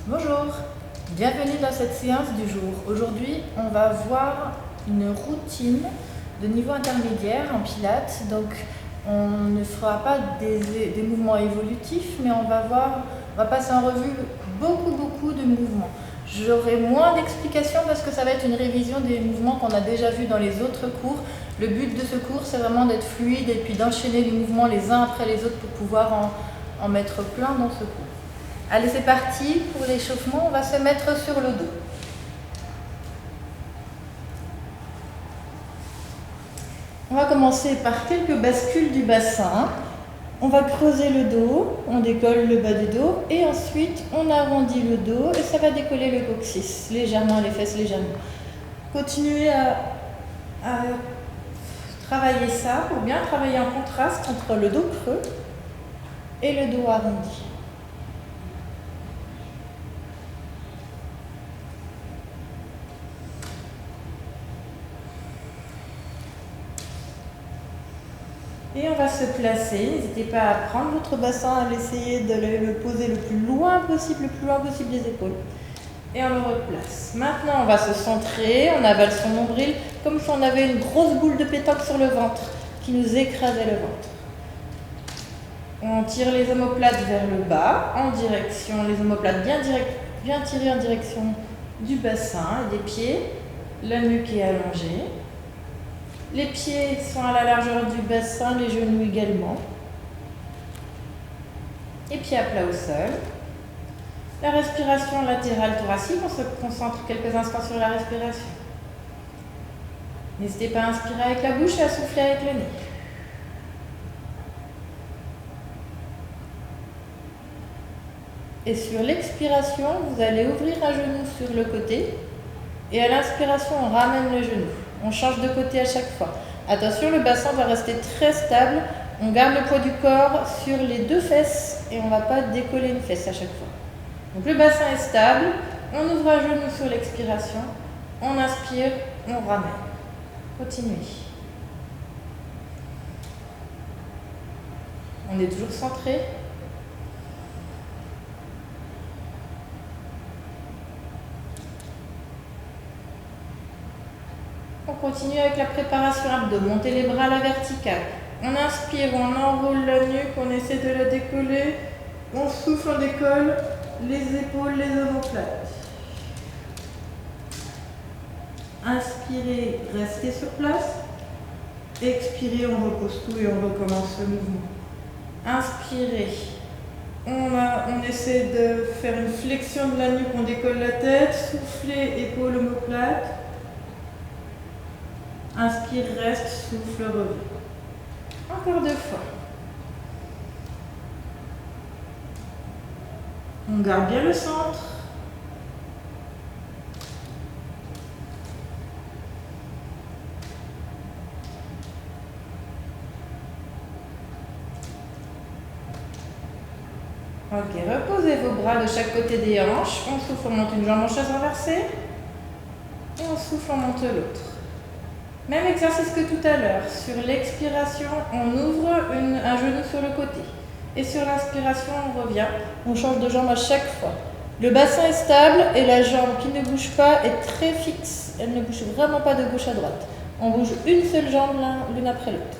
Bonjour, bienvenue dans cette séance du jour. Aujourd'hui, on va voir une routine de niveau intermédiaire en pilates. Donc, on ne fera pas des mouvements évolutifs, mais on va passer en revue beaucoup de mouvements. J'aurai moins d'explications parce que ça va être une révision des mouvements qu'on a déjà vus dans les autres cours. Le but de ce cours, c'est vraiment d'être fluide et puis d'enchaîner les mouvements les uns après les autres pour pouvoir en mettre plein dans ce cours. Allez, c'est parti pour l'échauffement, on va se mettre sur le dos. On va commencer par quelques bascules du bassin. On va creuser le dos, on décolle le bas du dos et ensuite on arrondit le dos et ça va décoller le coccyx, légèrement les fesses, légèrement. Continuez à travailler ça pour bien travailler en contraste entre le dos creux et le dos arrondi. Et on va se placer, n'hésitez pas à prendre votre bassin, à essayer de le poser le plus loin possible des épaules. Et on le replace. Maintenant, on va se centrer, on avale son nombril, comme si on avait une grosse boule de pétanque sur le ventre, qui nous écrasait le ventre. On tire les omoplates vers le bas, en direction, les omoplates bien tirées en direction du bassin et des pieds, la nuque est allongée. Les pieds sont à la largeur du bassin, les genoux également. Et pieds à plat au sol. La respiration latérale thoracique, on se concentre quelques instants sur la respiration. N'hésitez pas à inspirer avec la bouche et à souffler avec le nez. Et sur l'expiration, vous allez ouvrir un genou sur le côté. Et à l'inspiration, on ramène le genou. On change de côté à chaque fois. Attention, le bassin va rester très stable. On garde le poids du corps sur les deux fesses et on ne va pas décoller une fesse à chaque fois. Donc le bassin est stable. On ouvre un genou sur l'expiration. On inspire, on ramène. Continuez. On est toujours centré. On continue avec la préparation abdos. Montez les bras à la verticale. On inspire, on enroule la nuque, on essaie de la décoller. On souffle, on décolle les épaules, les omoplates. Inspirez, restez sur place. Expirez, on repose tout et on recommence le mouvement. Inspirez. On essaie de faire une flexion de la nuque, on décolle la tête. Soufflez, épaules, omoplates. Inspire, reste, souffle, reviens. Encore 2 fois. On garde bien le centre. Ok, reposez vos bras de chaque côté des hanches. On souffle, on monte une jambe en chaise renversée. Et on souffle, on monte l'autre. Même exercice que tout à l'heure. Sur l'expiration, on ouvre un genou sur le côté. Et sur l'inspiration, on revient. On change de jambe à chaque fois. Le bassin est stable et la jambe qui ne bouge pas est très fixe. Elle ne bouge vraiment pas de gauche à droite. On bouge une seule jambe l'une après l'autre.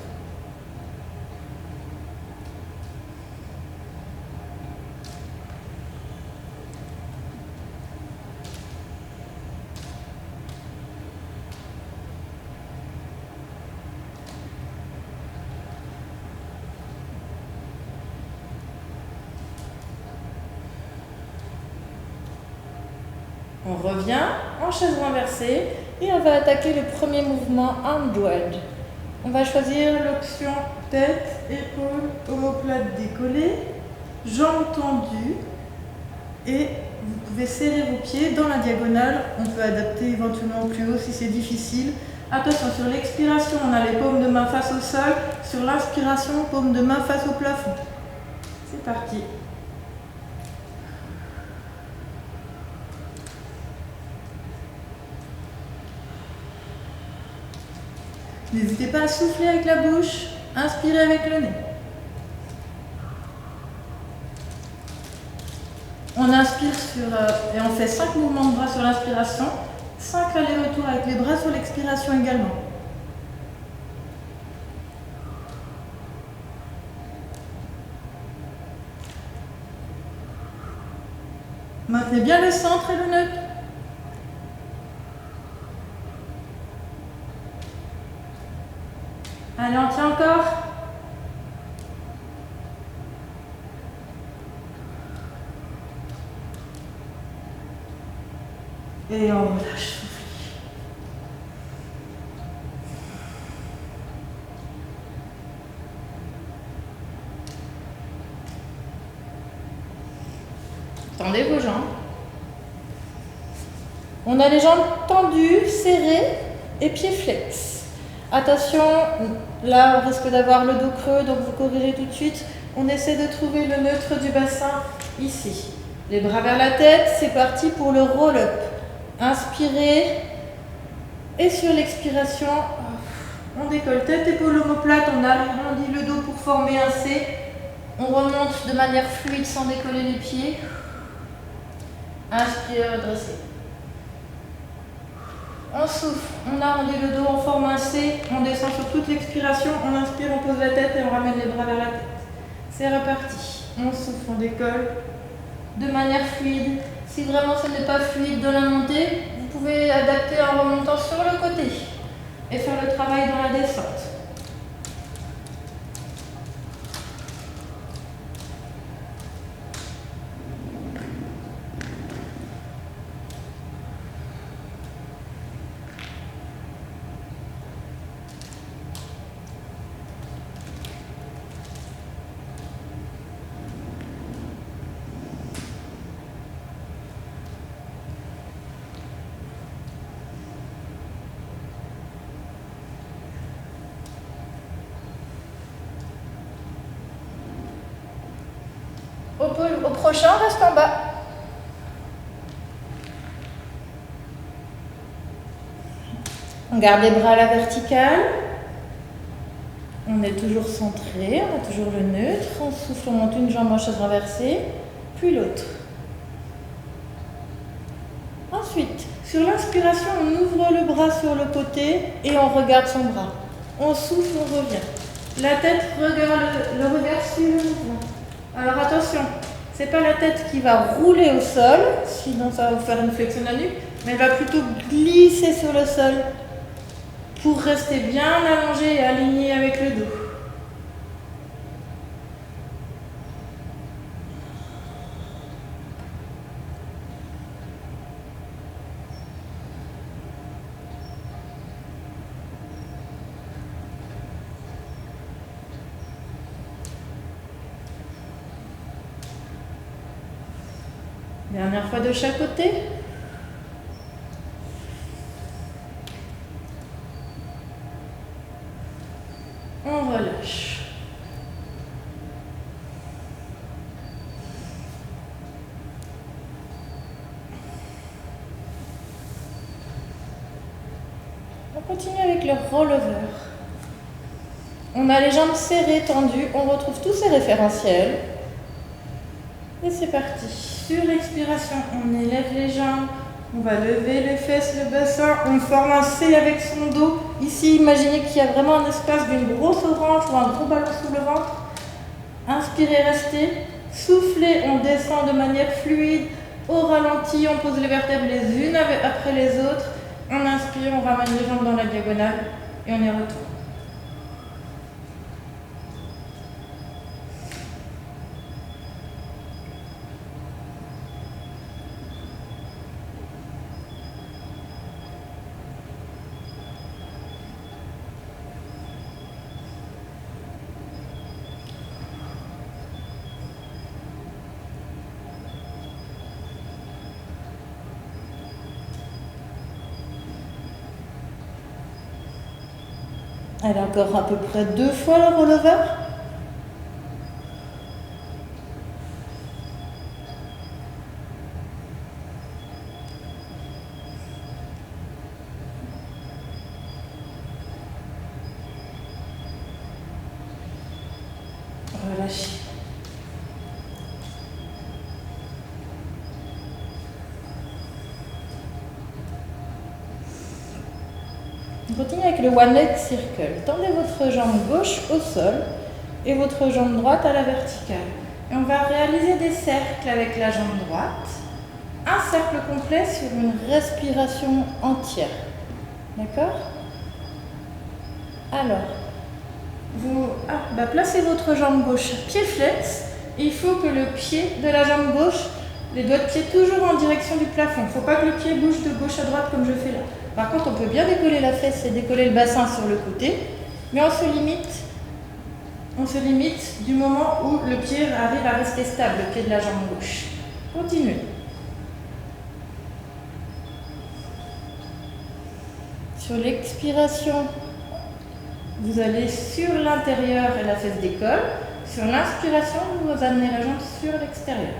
On revient en chaise renversée et on va attaquer le premier mouvement Handweld. On va choisir l'option tête, épaules, omoplate décollée, jambes tendues et vous pouvez serrer vos pieds dans la diagonale. On peut adapter éventuellement plus haut si c'est difficile. Attention, sur l'expiration, on a les paumes de main face au sol. Sur l'inspiration, paumes de main face au plafond. C'est parti. N'hésitez pas à souffler avec la bouche, inspirez avec le nez. On inspire et on fait 5 mouvements de bras sur l'inspiration, 5 allers-retours avec les bras sur l'expiration également. Maintenez bien le centre et le neutre. Allez, on tient encore. Et on relâche. Tendez vos jambes. On a les jambes tendues, serrées et pieds flex. Attention, là on risque d'avoir le dos creux, donc vous corrigez tout de suite. On essaie de trouver le neutre du bassin ici. Les bras vers la tête, c'est parti pour le roll-up. Inspirez et sur l'expiration, on décolle tête, épaule, omoplate, on arrondit le dos pour former un C. On remonte de manière fluide sans décoller les pieds. Inspirez, redressez. On souffle, on arrondit le dos, on forme un C, on descend sur toute l'expiration, on inspire, on pose la tête et on ramène les bras vers la tête. C'est reparti. On souffle, on décolle de manière fluide. Si vraiment ce n'est pas fluide dans la montée, vous pouvez adapter en remontant sur le côté et faire le travail dans la descente. Au prochain, reste en bas. On garde les bras à la verticale. On est toujours centré, on a toujours le neutre. On souffle, on monte une jambe en chaise renversée, puis l'autre. Ensuite, sur l'inspiration, on ouvre le bras sur le côté et on regarde son bras. On souffle, on revient. La tête regarde le regard suit le mouvement. Alors attention, ce n'est pas la tête qui va rouler au sol, sinon ça va vous faire une flexion de la nuque, mais elle va plutôt glisser sur le sol pour rester bien allongée et alignée avec le dos. Dernière fois de chaque côté. On relâche. On continue avec le rollover. On a les jambes serrées, tendues. On retrouve tous ces référentiels. Et c'est parti. Sur l'expiration, on élève les jambes. On va lever les fesses, le bassin. On forme un C avec son dos. Ici, imaginez qu'il y a vraiment un espace d'une grosse orange ou un gros ballon sous le ventre. Inspirez, restez. Soufflez, on descend de manière fluide. Au ralenti, on pose les vertèbres les unes après les autres. On inspire, on ramène les jambes dans la diagonale et on y retourne. Allez, encore à peu près 2 fois le rollover. Relâchez. On continue avec le one leg circle. Tendez votre jambe gauche au sol et votre jambe droite à la verticale. Et on va réaliser des cercles avec la jambe droite. Un cercle complet sur une respiration entière. D'accord? Alors, vous placez votre jambe gauche pied flex. Et il faut que le pied de la jambe gauche, les doigts de pied toujours en direction du plafond. Il ne faut pas que le pied bouge de gauche à droite comme je fais là. Par contre, on peut bien décoller la fesse et décoller le bassin sur le côté, mais on se limite du moment où le pied arrive à rester stable, le pied de la jambe gauche. Continuez. Sur l'expiration, vous allez sur l'intérieur et la fesse décolle. Sur l'inspiration, vous amenez la jambe sur l'extérieur.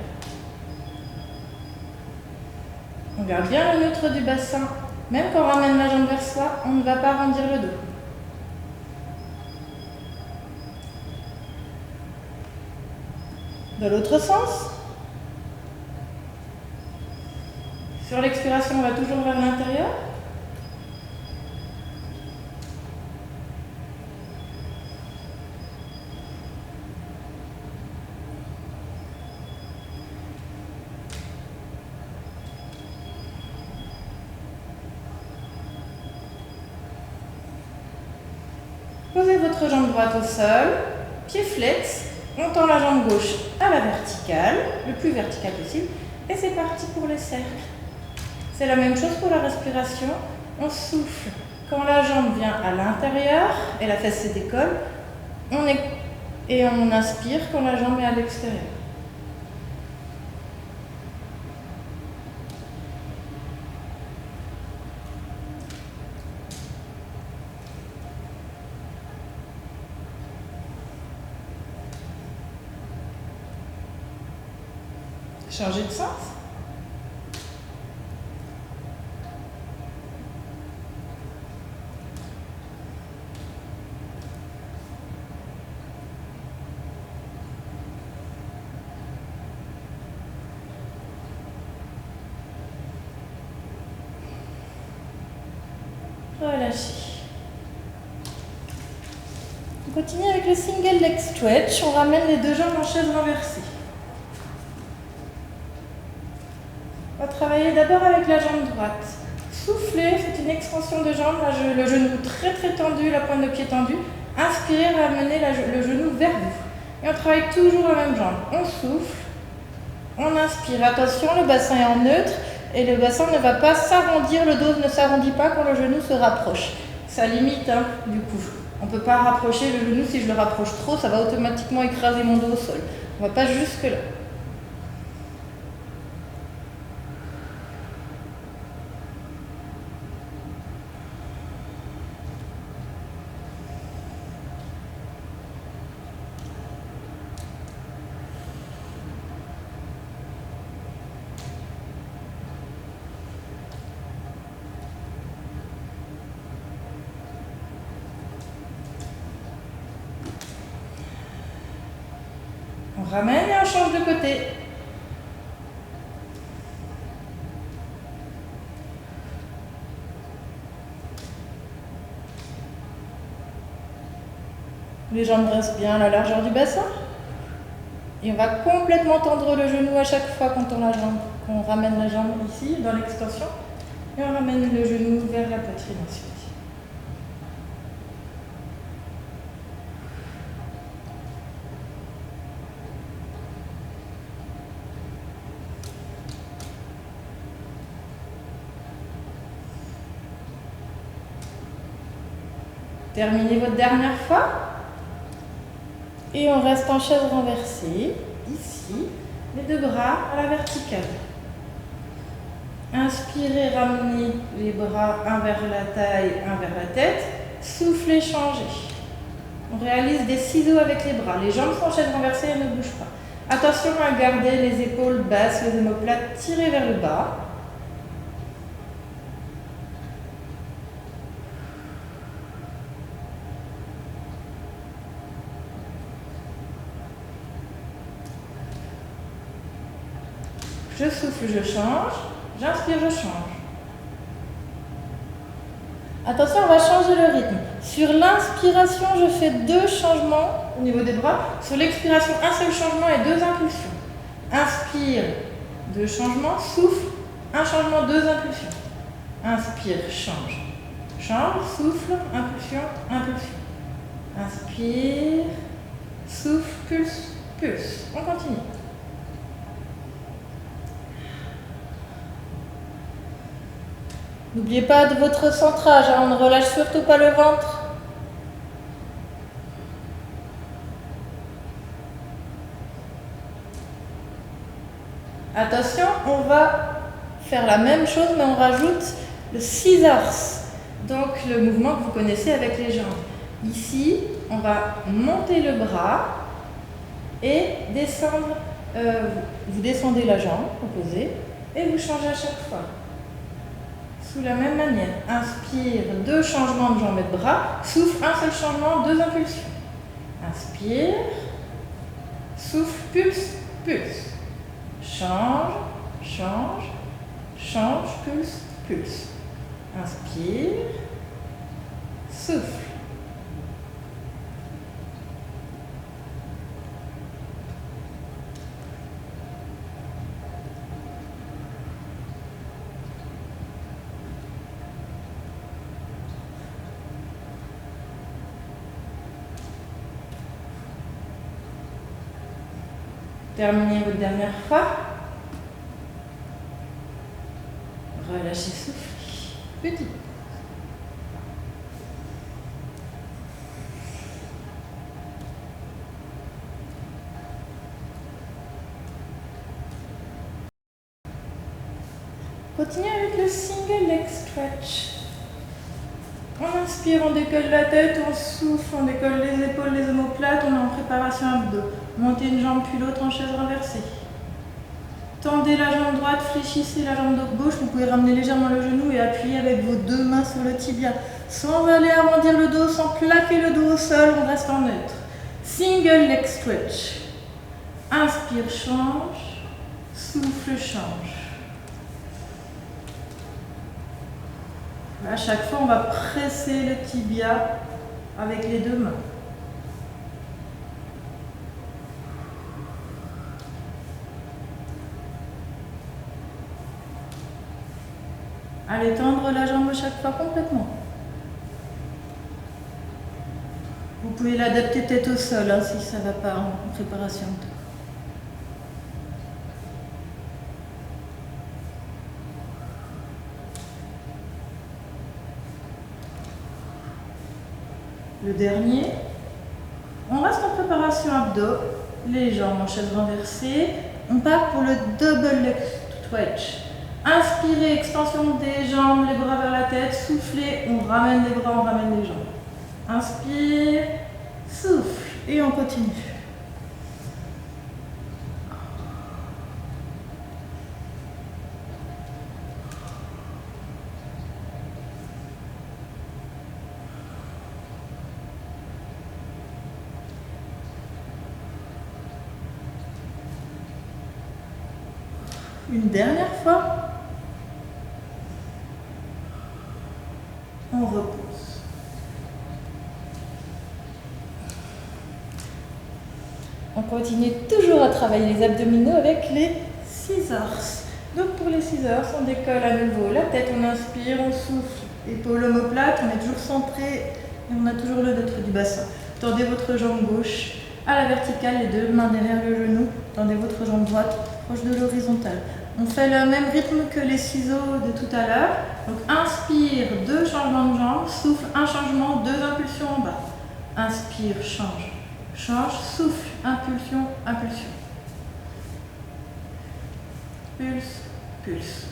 On garde bien le neutre du bassin. Même quand on ramène la jambe vers soi, on ne va pas arrondir le dos. Dans l'autre sens. Sur l'expiration, on va toujours vers l'intérieur. Posez votre jambe droite au sol, pied flex, on tend la jambe gauche à la verticale, le plus vertical possible, et c'est parti pour les cercles. C'est la même chose pour la respiration, on souffle quand la jambe vient à l'intérieur et la fesse se décolle, et on inspire quand la jambe est à l'extérieur. Changer de sens. Relâchez. On continue avec le single leg stretch. On ramène les deux jambes en chaise renversée. On va travailler d'abord avec la jambe droite. Soufflez, faites une extension de jambe, le genou très très tendu, la pointe de pied tendue. Inspirez, ramenez le genou vers vous. Et on travaille toujours la même jambe. On souffle, on inspire. Attention, le bassin est en neutre et le bassin ne va pas s'arrondir, le dos ne s'arrondit pas quand le genou se rapproche. Ça limite, du coup. On ne peut pas rapprocher le genou, si je le rapproche trop, ça va automatiquement écraser mon dos au sol. On ne va pas jusque là. On ramène et on change de côté. Les jambes restent bien à la largeur du bassin. Et on va complètement tendre le genou à chaque fois qu'on tend la jambe. On ramène la jambe ici, dans l'extension, et on ramène le genou vers la poitrine ensuite. Terminez votre dernière fois. Et on reste en chaise renversée, ici, les deux bras à la verticale. Inspirez, ramenez les bras un vers la taille, un vers la tête. Soufflez, changez. On réalise des ciseaux avec les bras. Les jambes sont en chaise renversée et ne bougent pas. Attention à garder les épaules basses, les omoplates tirées vers le bas. Je souffle, je change. J'inspire, je change. Attention, on va changer le rythme. Sur l'inspiration, je fais 2 changements au niveau des bras. Sur l'expiration, un seul changement et 2 impulsions. Inspire, 2 changements. Souffle, un changement, 2 impulsions. Inspire, change. Change, souffle, impulsion, impulsion. Inspire, souffle, pulse, pulse. On continue. N'oubliez pas de votre centrage, hein, on ne relâche surtout pas le ventre. Attention, on va faire la même chose, mais on rajoute le scissors. Donc le mouvement que vous connaissez avec les jambes. Ici, on va monter le bras et descendre. Vous descendez la jambe opposée et vous changez à chaque fois. Sous la même manière. Inspire, 2 changements de jambes et de bras. Souffle, un seul changement, 2 impulsions. Inspire. Souffle, pulse, pulse. Change, change, change, pulse, pulse. Inspire. Souffle. Terminez votre dernière fois. Relâchez, soufflez. Petit. Continuez avec le single leg stretch. On inspire, on décolle la tête, on souffle, on décolle les épaules, les omoplates, on est en préparation abdos. Montez une jambe puis l'autre en chaise renversée. Tendez la jambe droite, fléchissez la jambe gauche, vous pouvez ramener légèrement le genou et appuyer avec vos 2 mains sur le tibia. Sans aller arrondir le dos, sans plaquer le dos au sol, on reste en neutre. Single leg stretch. Inspire, change. Souffle, change. À chaque fois, on va presser le tibia avec les 2 mains. Allez tendre la jambe chaque fois complètement. Vous pouvez l'adapter tête au sol hein, si ça ne va pas en préparation. Le dernier. On reste en préparation abdos, les jambes en chaise renversée. On part pour le double leg stretch. Inspirez, extension des jambes, les bras vers la tête. Soufflez, on ramène les bras, on ramène les jambes. Inspire, souffle et on continue. Une dernière fois. On repose. On continue toujours à travailler les abdominaux avec les scissors. Donc pour les scissors, on décolle à nouveau la tête, on inspire, on souffle, épaule omoplate, on est toujours centré et on a toujours le neutre du bassin. Tendez votre jambe gauche à la verticale, les 2 mains derrière le genou. Tendez votre jambe droite proche de l'horizontale. On fait le même rythme que les ciseaux de tout à l'heure. Donc inspire, 2 changements de jambes, souffle, un changement, 2 impulsions en bas. Inspire, change. Change, souffle, impulsion, impulsion. Pulse, pulse.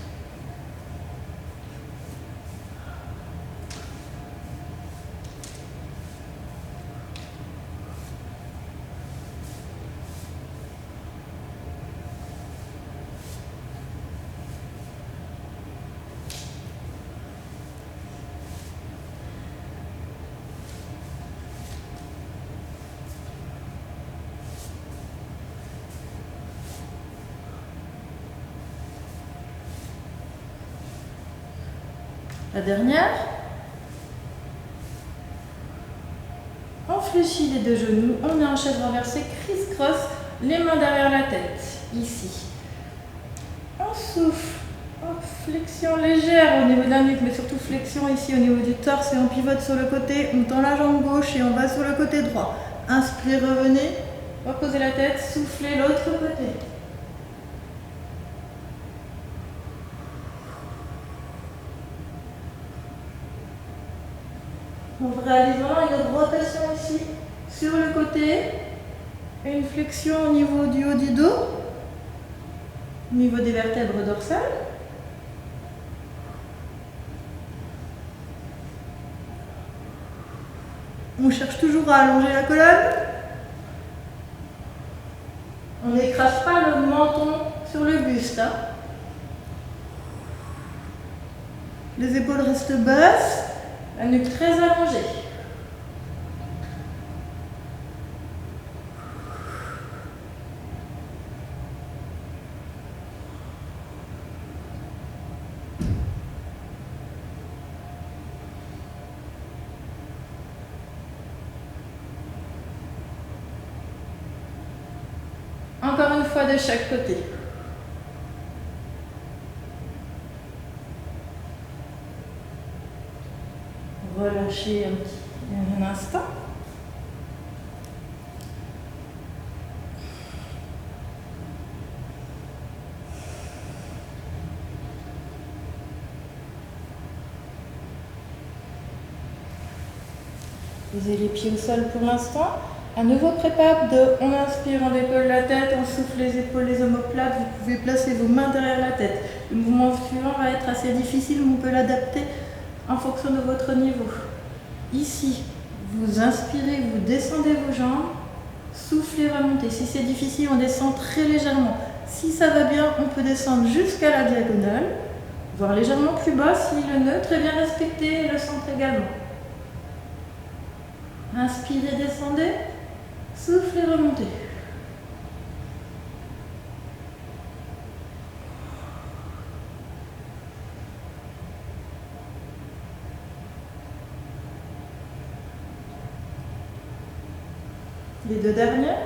La dernière. fléchit les deux genoux, on est en chaise renversée, criss-cross, les mains derrière la tête, ici. On souffle, flexion légère au niveau de la nuque, mais surtout flexion ici au niveau du torse et on pivote sur le côté, on tend la jambe gauche et on va sur le côté droit. Inspirez, revenez, reposez la tête, soufflez l'autre côté. En réalisant une rotation ici sur le côté, une flexion au niveau du haut du dos, au niveau des vertèbres dorsales. On cherche toujours à allonger la colonne. On n'écrase pas le menton sur le buste. Hein. Les épaules restent basses, la nuque très allongée. Encore une fois de chaque côté. Relâchez un instant. Posez les pieds au sol pour l'instant. À nouveau prépa abdos, on inspire, on décolle la tête, on souffle les épaules, les omoplates, vous pouvez placer vos mains derrière la tête. Le mouvement suivant va être assez difficile, mais on peut l'adapter en fonction de votre niveau. Ici, vous inspirez, vous descendez vos jambes, soufflez, remontez. Si c'est difficile, on descend très légèrement. Si ça va bien, on peut descendre jusqu'à la diagonale, voire légèrement plus bas si le neutre est bien respecté et le centre également. Inspirez, descendez. Soufflez, remontez. Les deux dernières.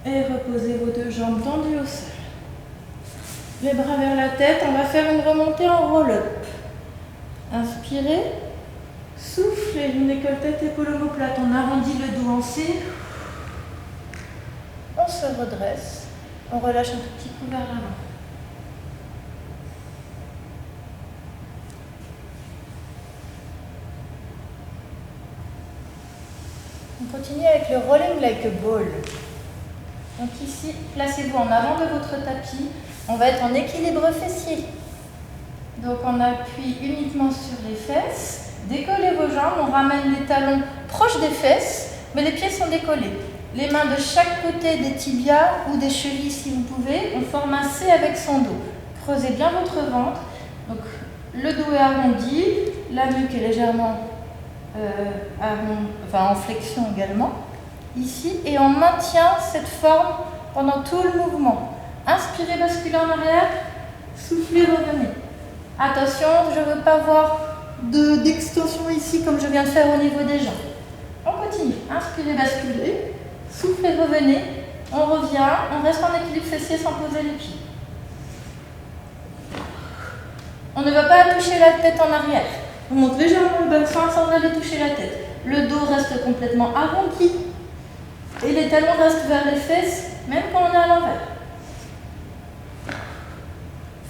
Et reposez vos deux jambes tendues au sol. Les bras vers la tête, on va faire une remontée en roll-up. Inspirez, soufflez, une école tête, épaule omoplate, on arrondit le dos en C. On se redresse, on relâche un tout petit coup vers l'avant. On continue avec le rolling like a ball. Donc ici, placez-vous en avant de votre tapis, on va être en équilibre fessier. Donc on appuie uniquement sur les fesses, décollez vos jambes, on ramène les talons proches des fesses, mais les pieds sont décollés. Les mains de chaque côté des tibias ou des chevilles si vous pouvez, on forme un C avec son dos. Creusez bien votre ventre, donc le dos est arrondi, la nuque est légèrement en flexion également, ici, et on maintient cette forme pendant tout le mouvement. Inspirez, basculez en arrière, soufflez, revenez. Attention, je ne veux pas voir d'extension ici comme je viens de faire au niveau des jambes. On continue. Inspirez, basculez. Soufflez, revenez. On revient. On reste en équilibre fessier sans poser les pieds. On ne va pas toucher la tête en arrière. On monte légèrement le bassin sans aller toucher la tête. Le dos reste complètement arrondi. Et les talons restent vers les fesses, même quand on est à l'envers.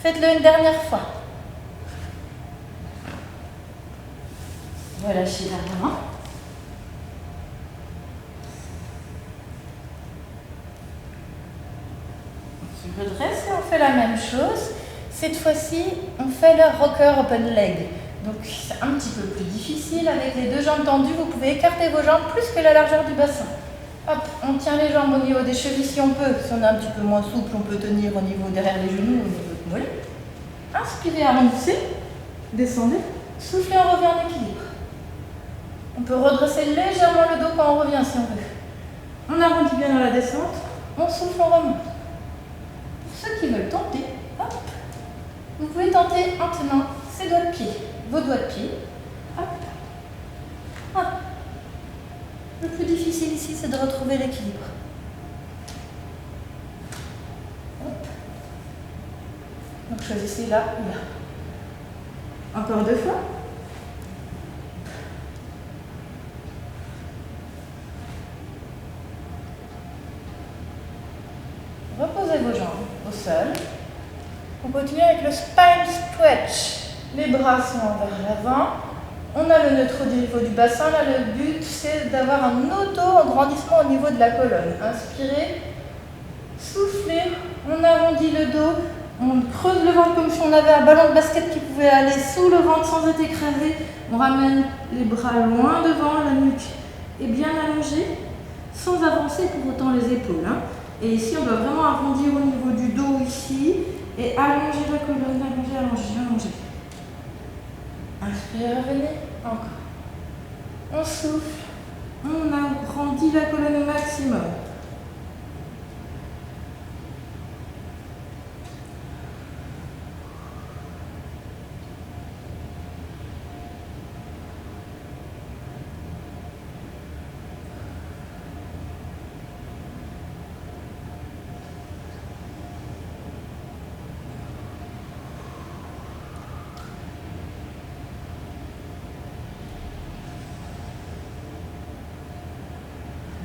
Faites-le une dernière fois. Relâchez la main. On se redresse et on fait la même chose. Cette fois-ci, on fait le rocker open leg. Donc c'est un petit peu plus difficile. Avec les deux jambes tendues, vous pouvez écarter vos jambes plus que la largeur du bassin. Hop, on tient les jambes au niveau des chevilles si on peut. Si on est un petit peu moins souple, on peut tenir au niveau derrière les genoux, au niveau du mollet. Inspirez, arrondissez, descendez, soufflez, on revient en équilibre. On peut redresser légèrement le dos quand on revient si on veut. On arrondit bien dans la descente, on souffle, on remonte. Pour ceux qui veulent tenter, hop, vous pouvez tenter en tenant ses doigts de pied, vos doigts de pied. Hop. Hop. Le plus difficile ici, c'est de retrouver l'équilibre. Hop. Donc choisissez là ou là. Encore 2 fois. Reposez vos jambes au sol. On continue avec le spine stretch. Les bras sont vers l'avant. On a le neutre au niveau du bassin. Là, le but, c'est d'avoir un auto-agrandissement au niveau de la colonne. Inspirez, soufflez, on arrondit le dos, on creuse le ventre comme si on avait un ballon de basket qui pouvait aller sous le ventre sans être écrasé. On ramène les bras loin devant, la nuque est bien allongée, sans avancer pour autant les épaules. Et ici, on doit vraiment arrondir au niveau du dos ici et allonger la colonne, allonger, allonger, allonger. Inspirez, revenez, encore. On souffle, on agrandit la colonne au maximum.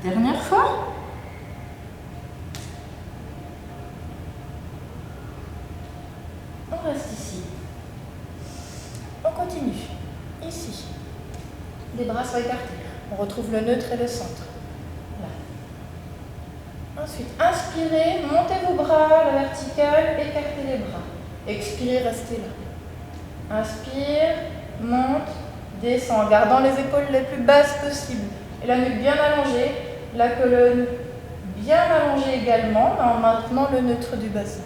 Dernière fois. On reste ici. On continue. Ici. Les bras sont écartés. On retrouve le neutre et le centre. Là. Ensuite, inspirez, montez vos bras à la verticale, écartez les bras. Expirez, restez là. Inspire, monte, descend, en gardant les épaules les plus basses possibles. Et la nuque bien allongée. La colonne bien allongée également, en maintenant le neutre du bassin.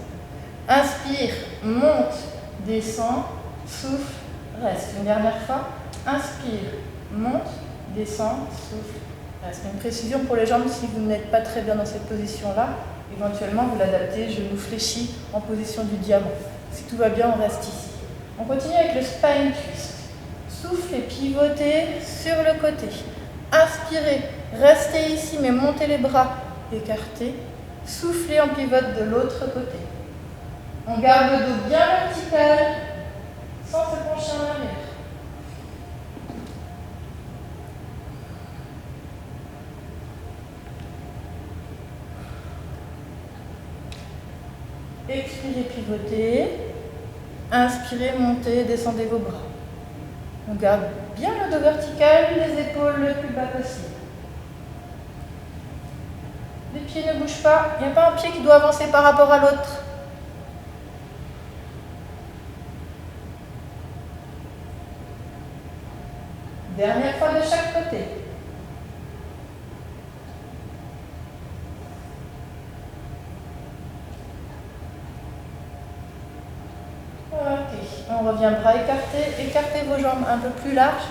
Inspire, monte, descend, souffle, reste. Une dernière fois. Inspire, monte, descend, souffle, reste. Une précision pour les jambes, si vous n'êtes pas très bien dans cette position-là, éventuellement vous l'adaptez, genou fléchi en position du diamant. Si tout va bien, on reste ici. On continue avec le spine twist. Soufflez, pivotez sur le côté. Inspirez, restez ici, mais montez les bras, écartez. Soufflez, on pivote de l'autre côté. On garde le dos bien vertical, sans se pencher en arrière. Expirez, pivotez. Inspirez, montez, descendez vos bras. On garde bien le dos vertical, les épaules le plus bas possible. Les pieds ne bougent pas, il n'y a pas un pied qui doit avancer par rapport à l'autre. Dernière fois de chaque côté. On revient bras écartés, écartez vos jambes un peu plus larges,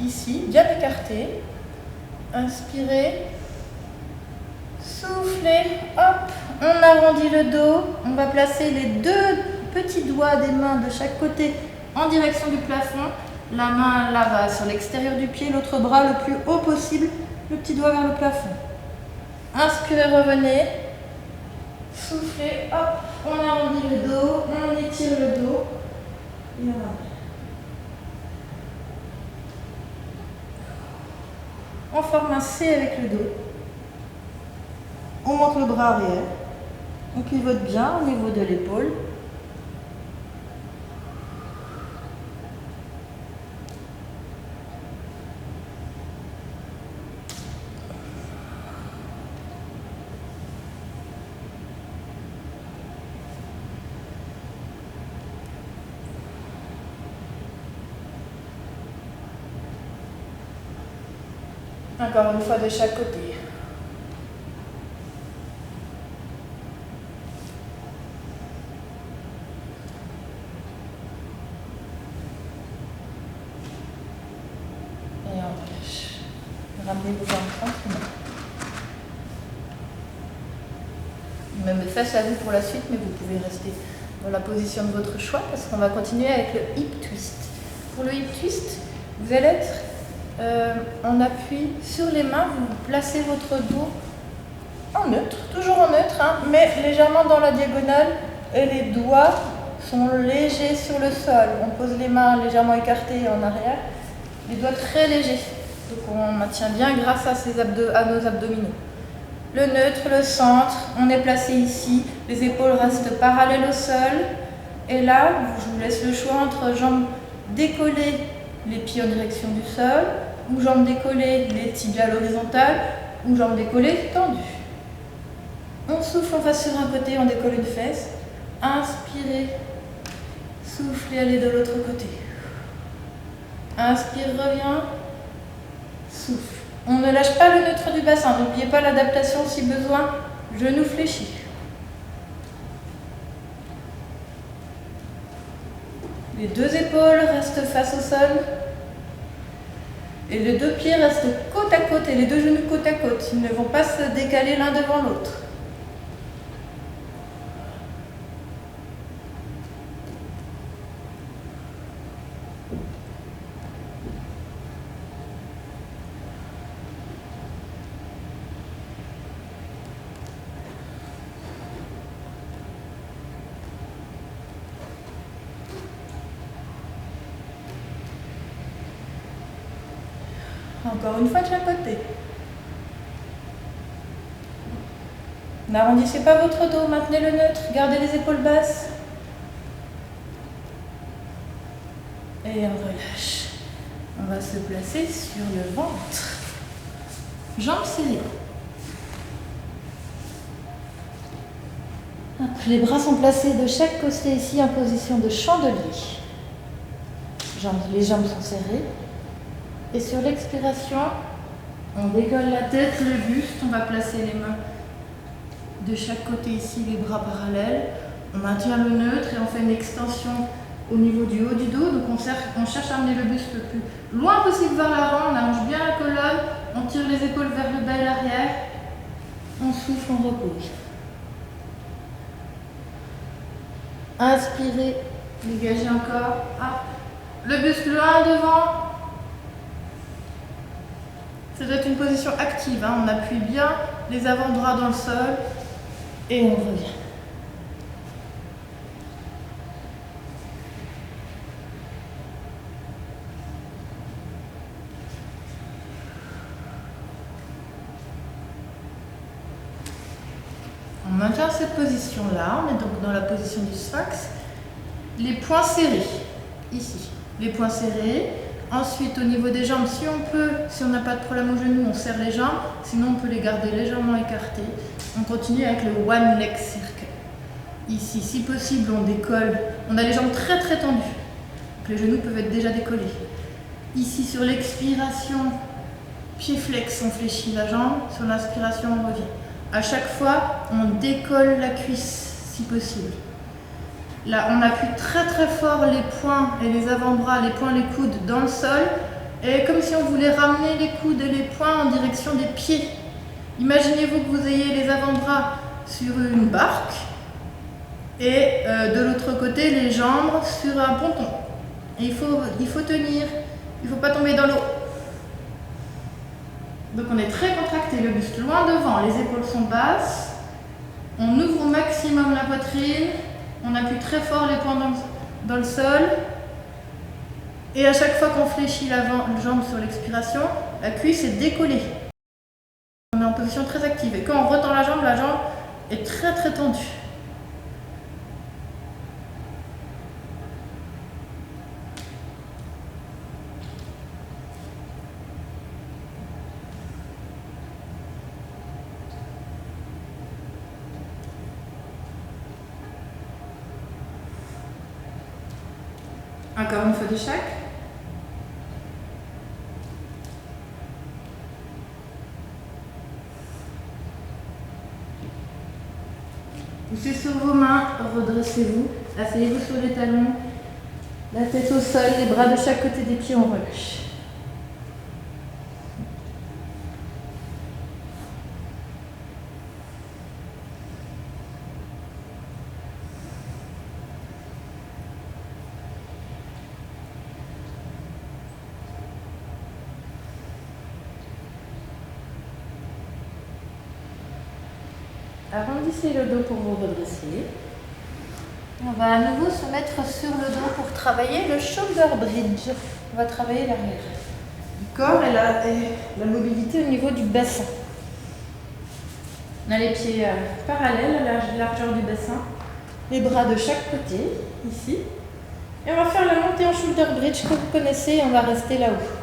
ici, bien écartées. Inspirez, soufflez, hop, on arrondit le dos. On va placer les 2 petits doigts des mains de chaque côté en direction du plafond. La main là va sur l'extérieur du pied, l'autre bras le plus haut possible, le petit doigt vers le plafond. Inspirez, revenez, soufflez, hop, on arrondit le dos, on étire le dos. Et on forme un C avec le dos. On monte le bras arrière. On pivote bien au niveau de l'épaule. Encore une fois de chaque côté. Et on relâche. Ramenez vos jambes tranquillement. Je me mets face à vous pour la suite, mais vous pouvez rester dans la position de votre choix parce qu'on va continuer avec le hip twist. Pour le hip twist, vous allez être en appui sur les mains, vous placez votre dos en neutre, toujours en neutre, hein, mais légèrement dans la diagonale et les doigts sont légers sur le sol. On pose les mains légèrement écartées en arrière, les doigts très légers. Donc on maintient bien grâce à nos abdominaux. Le neutre, le centre, on est placé ici, les épaules restent parallèles au sol. Et là, je vous laisse le choix entre jambes décollées, les pieds en direction du sol, ou jambes décollées, les tibiales horizontales, ou jambes décollées, tendues. On souffle, on va sur un côté, on décolle une fesse. Inspirez, soufflez, allez de l'autre côté. Inspire, reviens, souffle. On ne lâche pas le neutre du bassin, n'oubliez pas l'adaptation si besoin, genou fléchi. Les deux épaules restent face au sol. Et les deux pieds restent côte à côte et les deux genoux côte à côte. Ils ne vont pas se décaler l'un devant l'autre. Encore une fois de chaque côté. N'arrondissez pas votre dos, maintenez le neutre, gardez les épaules basses. Et on relâche. On va se placer sur le ventre. Jambes serrées. Les bras sont placés de chaque côté ici en position de chandelier. Les jambes sont serrées. Et sur l'expiration, on décolle la tête, le buste, on va placer les mains de chaque côté ici, les bras parallèles. On maintient le neutre et on fait une extension au niveau du haut du dos. Donc on cherche à amener le buste le plus loin possible vers l'avant, on allonge bien la colonne, on tire les épaules vers le bas et l'arrière. On souffle, on repose. Inspirez, dégagez encore. Le buste loin devant. Ça doit être une position active, hein. On appuie bien les avant-bras dans le sol et on revient. On maintient cette position-là, on est donc dans la position du sphinx. Les poings serrés, ici. Les poings serrés. Ensuite, au niveau des jambes, si on n'a pas de problème au genou, on serre les jambes. Sinon, on peut les garder légèrement écartées. On continue avec le One Leg Circle. Ici, si possible, on décolle. On a les jambes très très tendues. Donc, les genoux peuvent être déjà décollés. Ici, sur l'expiration, pied flex, on fléchit la jambe. Sur l'inspiration, on revient. À chaque fois, on décolle la cuisse, si possible. Là, on appuie très très fort les poings et les avant-bras, les poings et les coudes dans le sol. Et comme si on voulait ramener les coudes et les poings en direction des pieds. Imaginez-vous que vous ayez les avant-bras sur une barque et de l'autre côté les jambes sur un ponton. Et il faut tenir, il ne faut pas tomber dans l'eau. Donc on est très contracté, le buste loin devant, les épaules sont basses. On ouvre au maximum la poitrine. On appuie très fort les poings dans le sol. Et à chaque fois qu'on fléchit la jambe sur l'expiration, la cuisse est décollée. On est en position très active. Et quand on retend la jambe est très très tendue. Encore une fois de chaque. Poussez sur vos mains, redressez-vous, asseyez-vous sur les talons, la tête au sol, les bras de chaque côté des pieds, on relâche. Arrondissez le dos pour vous redresser. On va à nouveau se mettre sur le dos pour travailler le shoulder bridge. On va travailler l'arrière du corps et la mobilité au niveau du bassin. On a les pieds parallèles à la largeur du bassin, les bras de chaque côté, ici. Et on va faire la montée en shoulder bridge que vous connaissez et on va rester là-haut.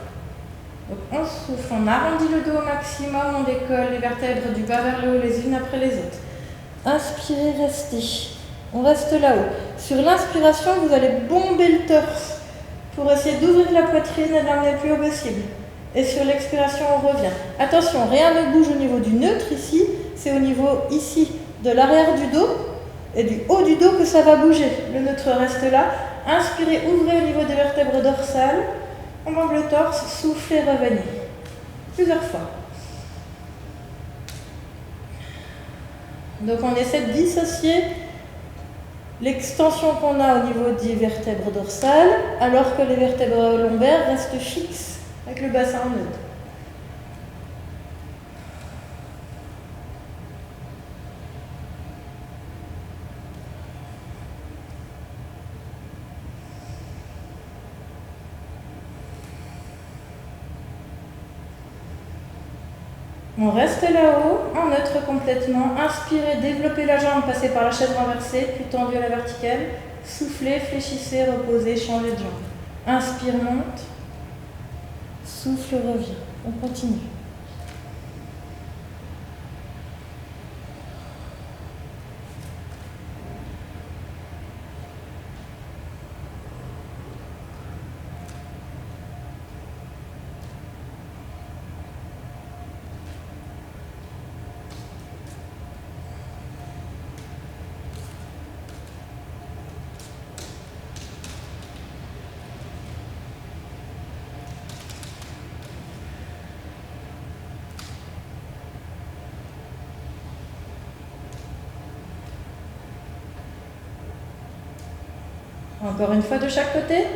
Donc on souffle, on arrondit le dos au maximum, on décolle les vertèbres du bas vers le haut les unes après les autres. Inspirez, restez. On reste là-haut. Sur l'inspiration, vous allez bomber le torse pour essayer d'ouvrir la poitrine et de l'amener le plus haut possible. Et sur l'expiration, on revient. Attention, rien ne bouge au niveau du neutre ici. C'est au niveau ici de l'arrière du dos et du haut du dos que ça va bouger. Le neutre reste là. Inspirez, ouvrez au niveau des vertèbres dorsales. On bombe le torse, soufflez, revenez. Plusieurs fois. Donc on essaie de dissocier l'extension qu'on a au niveau des vertèbres dorsales, alors que les vertèbres lombaires restent fixes avec le bassin neutre. On reste là-haut, en neutre complètement. Inspirez, développez la jambe, passez par la chaise renversée, plus tendue à la verticale. Soufflez, fléchissez, reposez, changez de jambe. Inspire, monte. Souffle, revient. On continue. Encore une fois de chaque côté.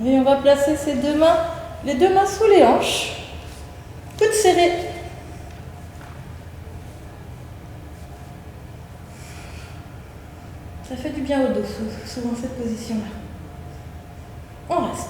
Et on va placer ces deux mains, les deux mains sous les hanches, toutes serrées. Ça fait du bien au dos, souvent cette position-là. On reste.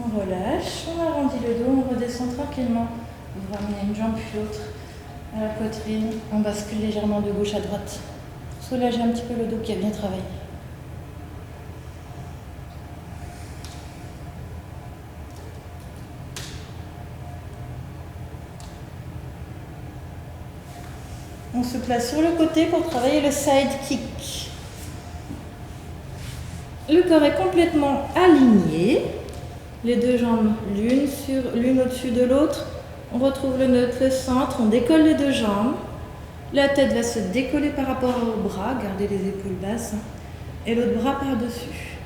On relâche, on arrondit le dos, on redescend tranquillement. On va ramener une jambe puis l'autre à la poitrine. On bascule légèrement de gauche à droite. Soulager un petit peu le dos qui a bien travaillé. On se place sur le côté pour travailler le side kick. Le corps est complètement aligné. Les deux jambes l'une au-dessus de l'autre. On retrouve le neutre, le centre, on décolle les deux jambes. La tête va se décoller par rapport au bras, gardez les épaules basses. Et l'autre bras par-dessus.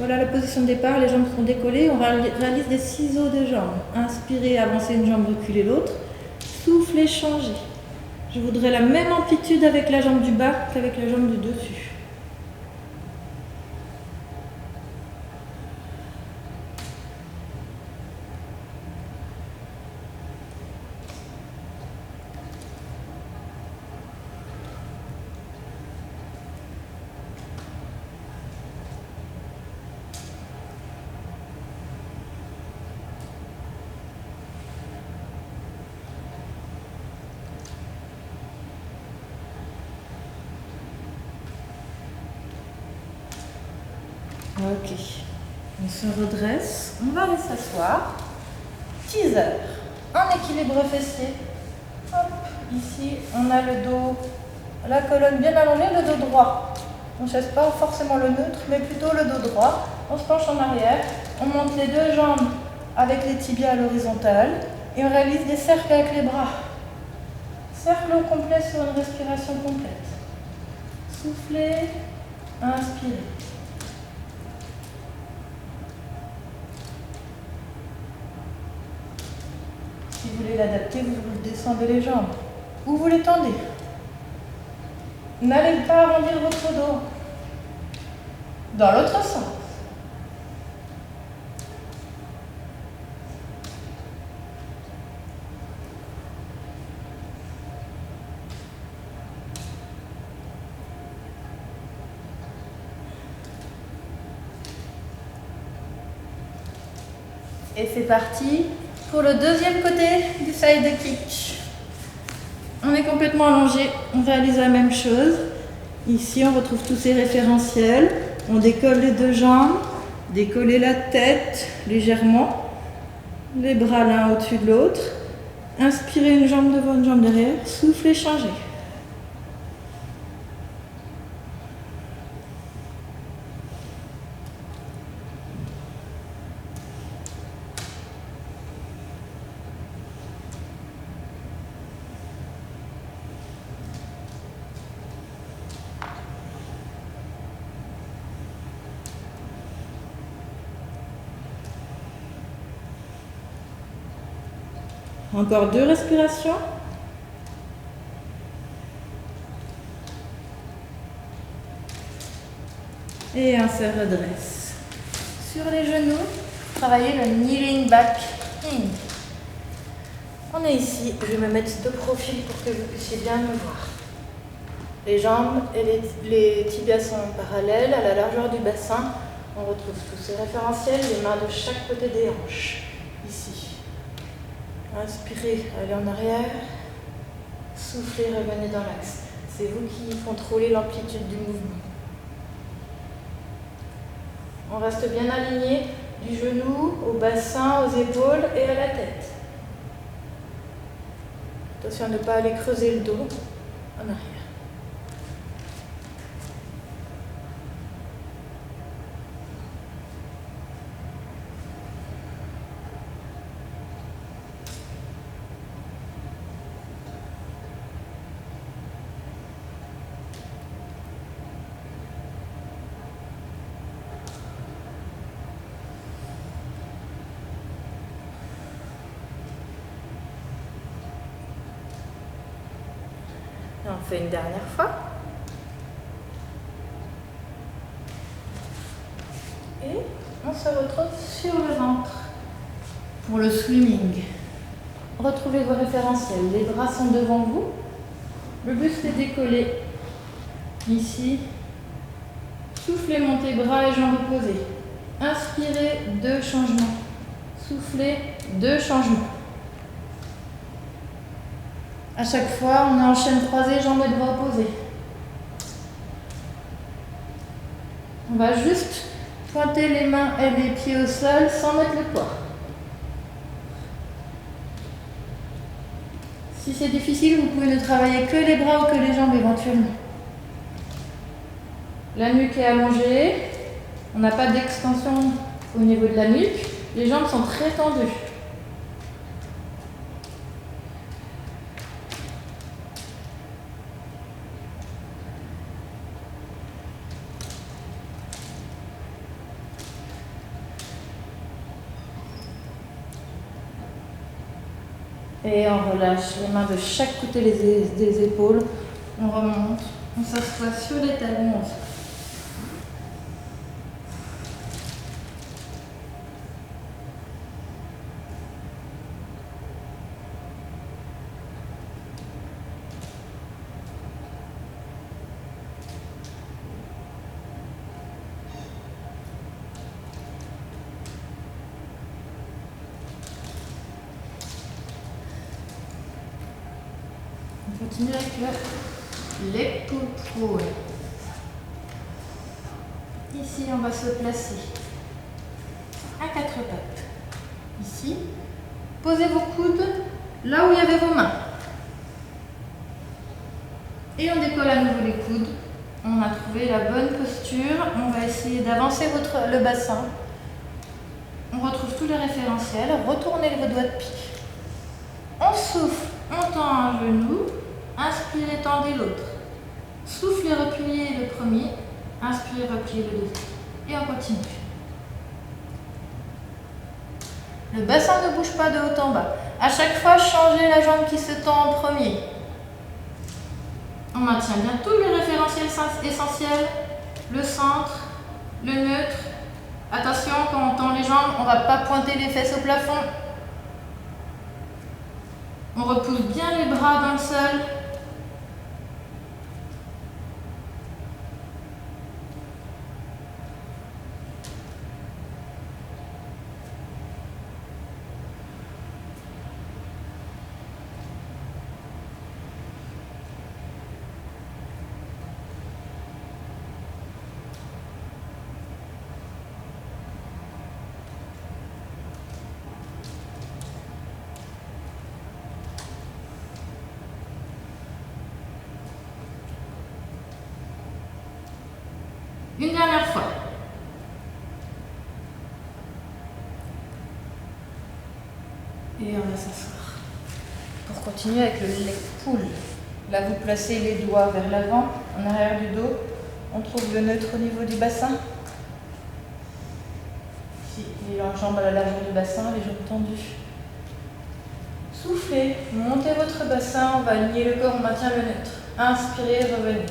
Voilà la position de départ, les jambes sont décollées. On réalise des ciseaux de jambes. Inspirez, avancez une jambe, reculez l'autre. Soufflez, changez. Je voudrais la même amplitude avec la jambe du bas qu'avec la jambe du dessus. Ok, on se redresse, on va aller s'asseoir. Teaser, en équilibre fessier. Hop, ici on a le dos, la colonne bien allongée, le dos droit. On ne chasse pas forcément le neutre, mais plutôt le dos droit. On se penche en arrière, on monte les deux jambes avec les tibias à l'horizontale et on réalise des cercles avec les bras. Cercle au complet sur une respiration complète. Soufflez, inspirez. voulez l'adapter, vous descendez les jambes. Ou vous les tendez. N'allez pas arrondir votre dos. Dans l'autre sens. Et c'est parti pour le deuxième côté du side kick. On est complètement allongé, on réalise la même chose. Ici, on retrouve tous ces référentiels. On décolle les deux jambes, décoller la tête légèrement, les bras l'un au-dessus de l'autre. Inspirez une jambe devant, une jambe derrière, soufflez, changez. Encore 2 respirations. Et on se redresse. Sur les genoux, travaillez le kneeling back in. On est ici, je vais me mettre de profil pour que vous puissiez bien me voir. Les jambes et les tibias sont parallèles à la largeur du bassin. On retrouve tous ces référentiels, les mains de chaque côté des hanches. Ici. Inspirez, allez en arrière. Soufflez, revenez dans l'axe. C'est vous qui contrôlez l'amplitude du mouvement. On reste bien aligné du genou au bassin, aux épaules et à la tête. Attention à ne pas aller creuser le dos en arrière. On fait une dernière fois. Et on se retrouve sur le ventre pour le swimming. Retrouvez vos référentiels. Les bras sont devant vous. Le buste est décollé. Ici. Soufflez, montez, bras et jambes opposées. Inspirez, 2 changements. Soufflez, 2 changements. À chaque fois, on est en chaîne croisée, jambes et bras opposés. On va juste pointer les mains et les pieds au sol sans mettre le poids. Si c'est difficile, vous pouvez ne travailler que les bras ou que les jambes éventuellement. La nuque est allongée. On n'a pas d'extension au niveau de la nuque. Les jambes sont très tendues. Et on relâche les mains de chaque côté des épaules. On remonte, on s'assoit sur les talons. On continue avec les pull-pull. Ici, on va se placer à 4 pattes. Ici, posez vos coudes là où il y avait vos mains. Et on décolle à nouveau les coudes. On a trouvé la bonne posture. On va essayer d'avancer le bassin. On retrouve tous les référentiels. Retournez vos doigts de pied. On souffle, on tend un genou. Inspirez, tendez l'autre. Soufflez, repliez le premier. Inspirez, repliez le deuxième. Et on continue. Le bassin ne bouge pas de haut en bas. À chaque fois, changez la jambe qui se tend en premier. On maintient bien tous les référentiels essentiels, le centre, le neutre. Attention, quand on tend les jambes, on ne va pas pointer les fesses au plafond. On repousse bien les bras dans le sol. Une dernière fois. Et on va s'asseoir. Pour continuer avec le leg pull. Là, vous placez les doigts vers l'avant, en arrière du dos. On trouve le neutre au niveau du bassin. Ici, les jambes à la largeur du bassin, les jambes tendues. Soufflez, montez votre bassin, on va aligner le corps, on maintient le neutre. Inspirez, revenez.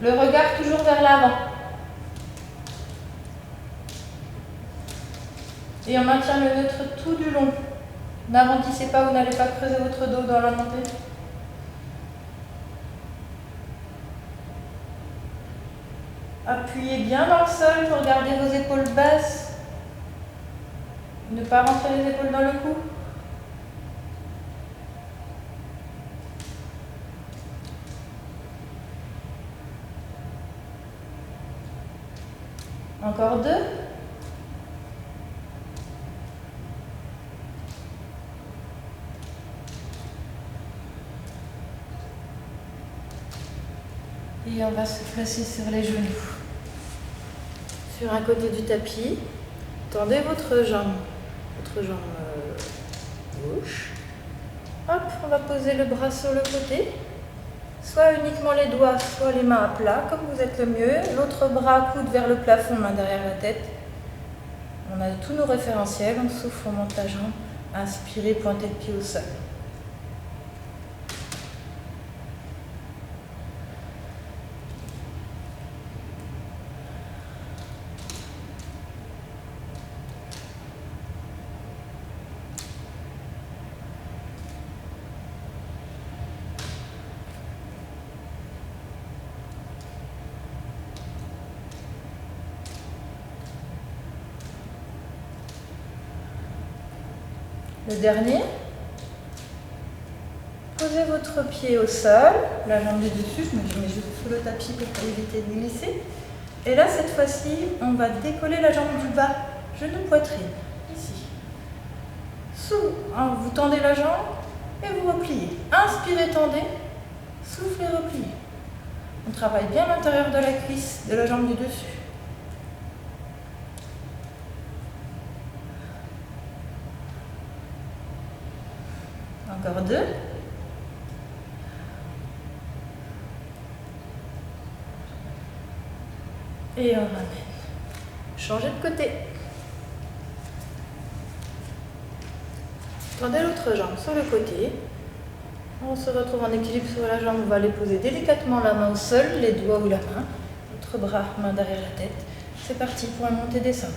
Le regard toujours vers l'avant. Et on maintient le neutre tout du long. N'arrondissez pas, vous n'allez pas creuser votre dos dans la montée. Appuyez bien dans le sol pour garder vos épaules basses. Ne pas rentrer les épaules dans le cou. Encore 2. Et on va se placer sur les genoux. Sur un côté du tapis, tendez votre jambe gauche. Hop, on va poser le bras sur le côté. Soit uniquement les doigts, soit les mains à plat, comme vous êtes le mieux. L'autre bras coude vers le plafond, main derrière la tête. On a tous nos référentiels, on souffle, on monte la jambe. Inspirez, pointez le pied au sol. Le dernier, posez votre pied au sol, la jambe du dessus, je me mets juste sous le tapis pour éviter de glisser. Et là, cette fois-ci, on va décoller la jambe du bas, genou poitrine, ici. Vous tendez la jambe et vous repliez. Inspirez, tendez, soufflez, repliez. On travaille bien l'intérieur de la cuisse, de la jambe du dessus. Encore 2. Et on ramène. Changez de côté. Tendez l'autre jambe sur le côté. On se retrouve en équilibre sur la jambe. On va aller poser délicatement la main au sol, les doigts ou la main. L'autre bras, main derrière la tête. C'est parti pour une montée-descente.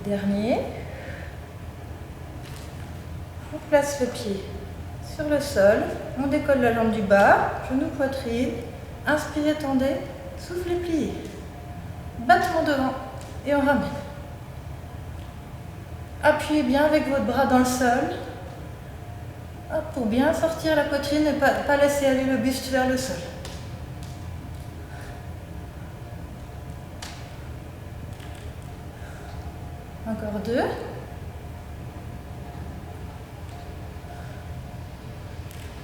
Dernier, on place le pied sur le sol, on décolle la jambe du bas, genou poitrine, inspirez, tendez, soufflez, pliez, battement devant et on ramène. Appuyez bien avec votre bras dans le sol pour bien sortir la poitrine et pas laisser aller le buste vers le sol. Encore 2.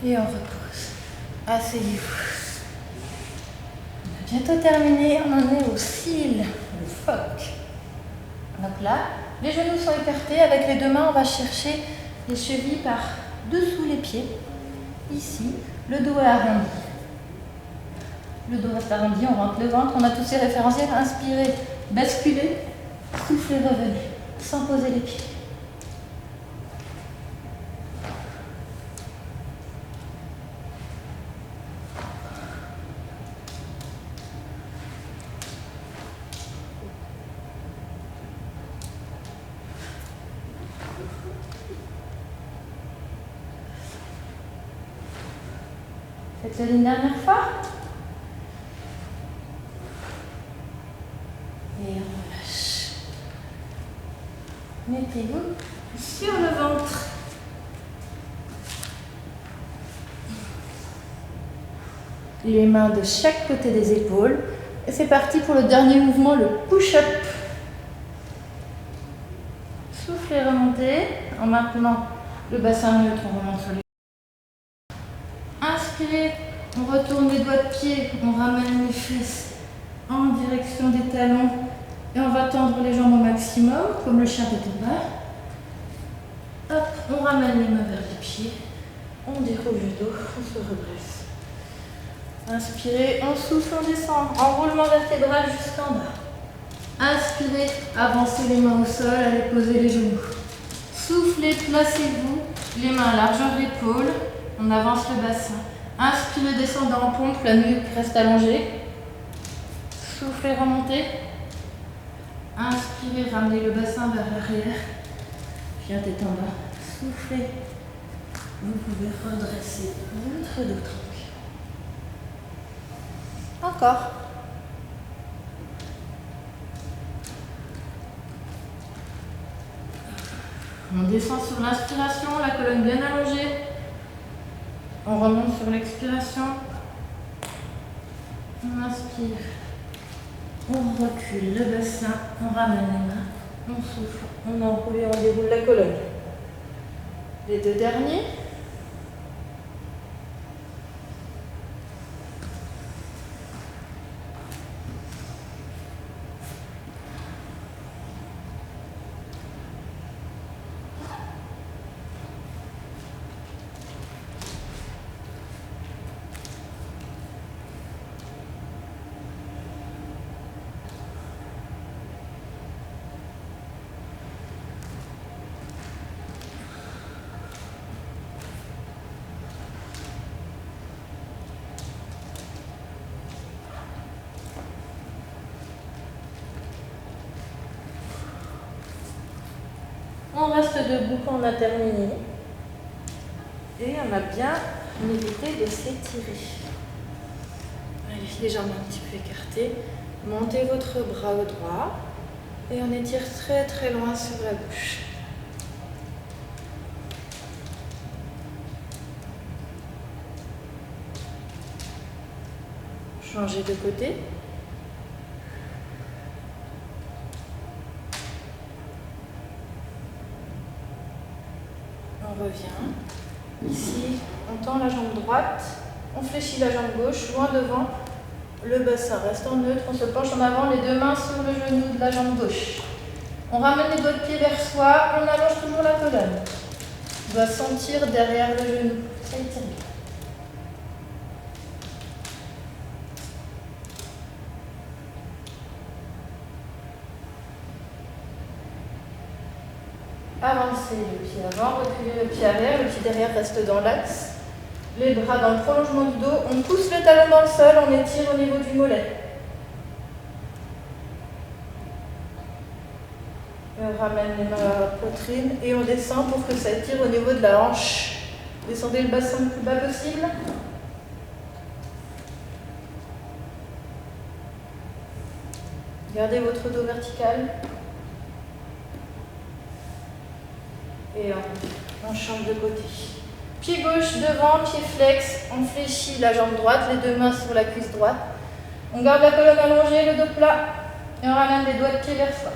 Et on repose. Asseyez-vous. Bientôt terminé, on en est au cil, le phoque. Donc là, les genoux sont écartés, avec les deux mains on va chercher les chevilles par dessous les pieds. Ici, le dos est arrondi. Le dos reste arrondi, on rentre le ventre, on a tous ces référentiels. Inspirez, basculez, soufflez, revenez, sans poser les pieds. Faites-le une dernière fois. Et on relâche. Mettez-vous sur le ventre. Les mains de chaque côté des épaules. Et c'est parti pour le dernier mouvement, le push-up. Soufflez, remontez. En maintenant le bassin neutre, on remonte sur les. Inspirez, on retourne les doigts de pied, on ramène les fesses en direction des talons et on va tendre les jambes au maximum, comme le chien tête en bas. Hop, on ramène les mains vers les pieds, on déroule le dos, on se redresse. Inspirez, on souffle, on descend, enroulement vertébral jusqu'en bas. Inspirez, avancez les mains au sol, allez poser les genoux. Soufflez, placez-vous, les mains à largeur d'épaule, on avance le bassin. Inspirez, descendez en pompe, la nuque reste allongée. Soufflez, remontez. Inspirez, ramenez le bassin vers l'arrière. Chien tête en bas. Soufflez. Vous pouvez redresser votre dos tranquille. Encore. On descend sur l'inspiration, la colonne bien allongée. On remonte sur l'expiration. On inspire. On recule le bassin. On ramène les mains. On souffle. On enroule et on déroule la colonne. Les deux derniers. On reste debout quand on a terminé. Et on a bien évité de s'étirer. Allez, les jambes un petit peu écartées. Montez votre bras au droit. Et on étire très très loin sur la bouche. Changez de côté. On revient. Ici, on tend la jambe droite, on fléchit la jambe gauche, loin devant. Le bassin reste en neutre, on se penche en avant, les deux mains sur le genou de la jambe gauche. On ramène les doigts de pied vers soi, on allonge toujours la colonne. On doit sentir derrière le genou. Ça étire. Avancez le pied avant, reculez le pied arrière, le pied derrière reste dans l'axe. Les bras dans le prolongement du dos, on pousse le talon dans le sol, on étire au niveau du mollet. On ramène les mains à la poitrine et on descend pour que ça étire au niveau de la hanche. Descendez le bassin le plus bas possible. Gardez votre dos vertical. Et on change de côté. Pied gauche devant, pied flex. On fléchit la jambe droite, les deux mains sur la cuisse droite. On garde la colonne allongée, le dos plat. Et on ramène les doigts de pied vers soi.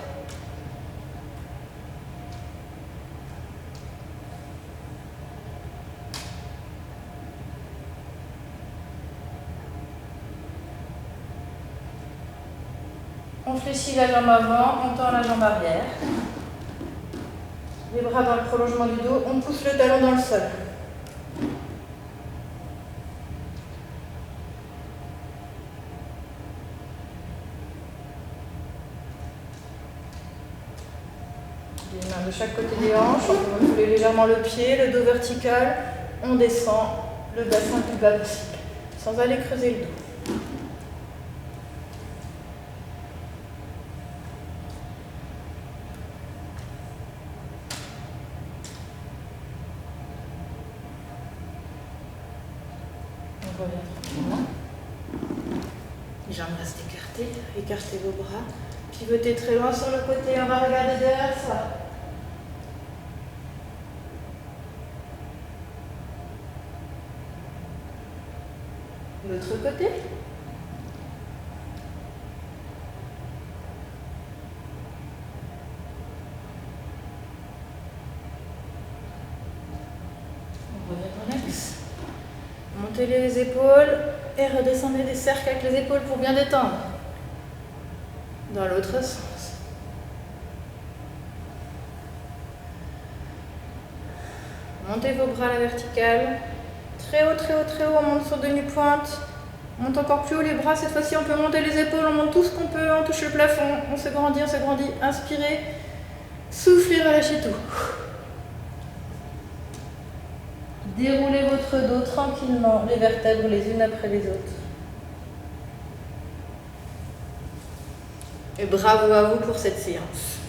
On fléchit la jambe avant, on tend la jambe arrière. Les bras dans le prolongement du dos, on pousse le talon dans le sol. Les mains de chaque côté des hanches, on peut refouler légèrement le pied, le dos vertical, on descend le bassin le plus bas possible, sans aller creuser le dos. On revient tranquillement. Les jambes restent écartées, écartez vos bras, pivotez très loin sur le côté, on va regarder derrière soi. L'autre côté. On revient dans l'axe. Montez les épaules et redescendez des cercles avec les épaules pour bien détendre. Dans l'autre sens. Montez vos bras à la verticale. Très haut, très haut, très haut, on monte sur demi-pointe. On monte encore plus haut les bras, cette fois-ci on peut monter les épaules, on monte tout ce qu'on peut, on touche le plafond, on se grandit, on se grandit. Inspirez, soufflez, relâchez tout. Déroulez votre dos tranquillement, les vertèbres les unes après les autres. Et bravo à vous pour cette séance.